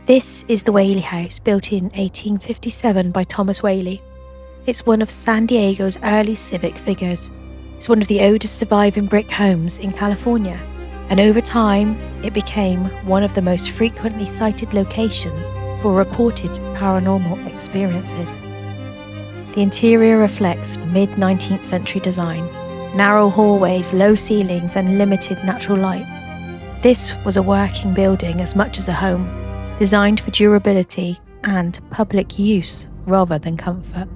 This is the Whaley House, built in 1857 by Thomas Whaley. It's one of San Diego's early civic figures. It's one of the oldest surviving brick homes in California, and over time, it became one of the most frequently cited locations for reported paranormal experiences. The interior reflects mid-19th century design, narrow hallways, low ceilings, and limited natural light. This was a working building as much as a home, designed for durability and public use rather than comfort.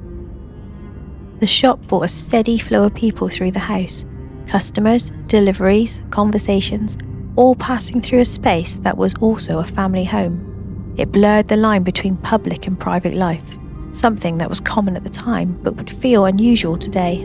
The shop brought a steady flow of people through the house, customers, deliveries, conversations, all passing through a space that was also a family home. It blurred the line between public and private life, something that was common at the time but would feel unusual today.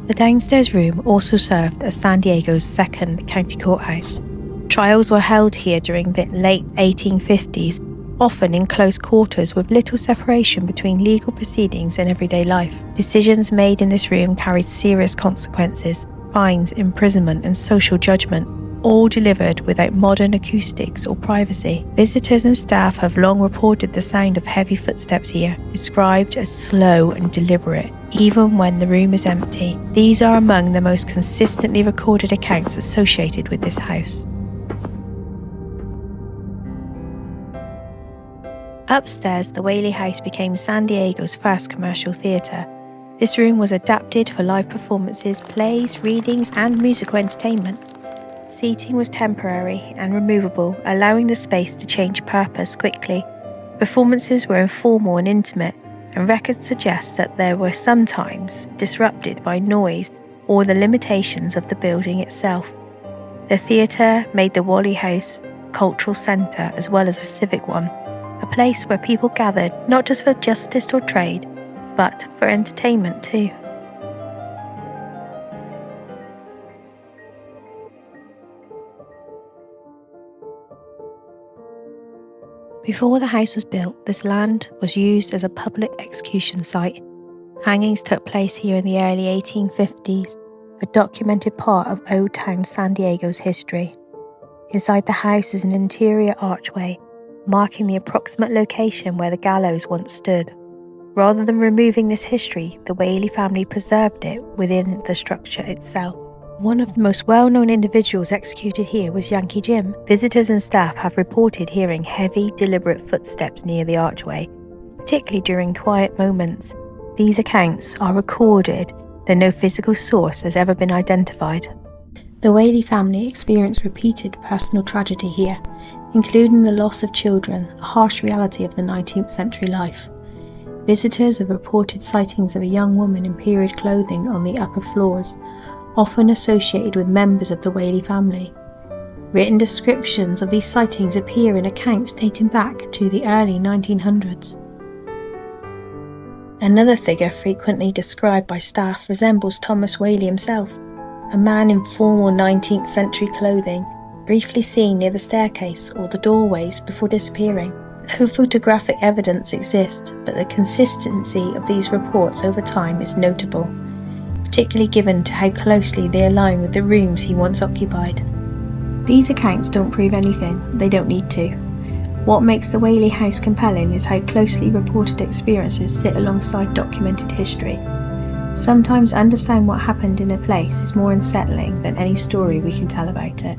The downstairs room also served as San Diego's second county courthouse. Trials were held here during the late 1850s, often in close quarters with little separation between legal proceedings and everyday life. Decisions made in this room carried serious consequences: fines, imprisonment, and social judgment, all delivered without modern acoustics or privacy. Visitors and staff have long reported the sound of heavy footsteps here, described as slow and deliberate, even when the room is empty. These are among the most consistently recorded accounts associated with this house. Upstairs, the Whaley House became San Diego's first commercial theatre. This room was adapted for live performances, plays, readings, and musical entertainment. Seating was temporary and removable, allowing the space to change purpose quickly. Performances were informal and intimate, and records suggest that they were sometimes disrupted by noise or the limitations of the building itself. The theatre made the Whaley House a cultural centre as well as a civic one, a place where people gathered not just for justice or trade, but for entertainment too. Before the house was built, this land was used as a public execution site. Hangings took place here in the early 1850s, a documented part of Old Town San Diego's history. Inside the house is an interior archway, marking the approximate location where the gallows once stood. Rather than removing this history, the Whaley family preserved it within the structure itself. One of the most well-known individuals executed here was Yankee Jim. Visitors and staff have reported hearing heavy, deliberate footsteps near the archway, particularly during quiet moments. These accounts are recorded, though no physical source has ever been identified. The Whaley family experienced repeated personal tragedy here, including the loss of children, a harsh reality of the 19th century life. Visitors have reported sightings of a young woman in period clothing on the upper floors, often associated with members of the Whaley family. Written descriptions of these sightings appear in accounts dating back to the early 1900s. Another figure frequently described by staff resembles Thomas Whaley himself, a man in formal 19th century clothing, briefly seen near the staircase or the doorways before disappearing. No photographic evidence exists, but the consistency of these reports over time is notable, particularly given to how closely they align with the rooms he once occupied. These accounts don't prove anything, they don't need to. What makes the Whaley House compelling is how closely reported experiences sit alongside documented history. Sometimes understand what happened in a place is more unsettling than any story we can tell about it.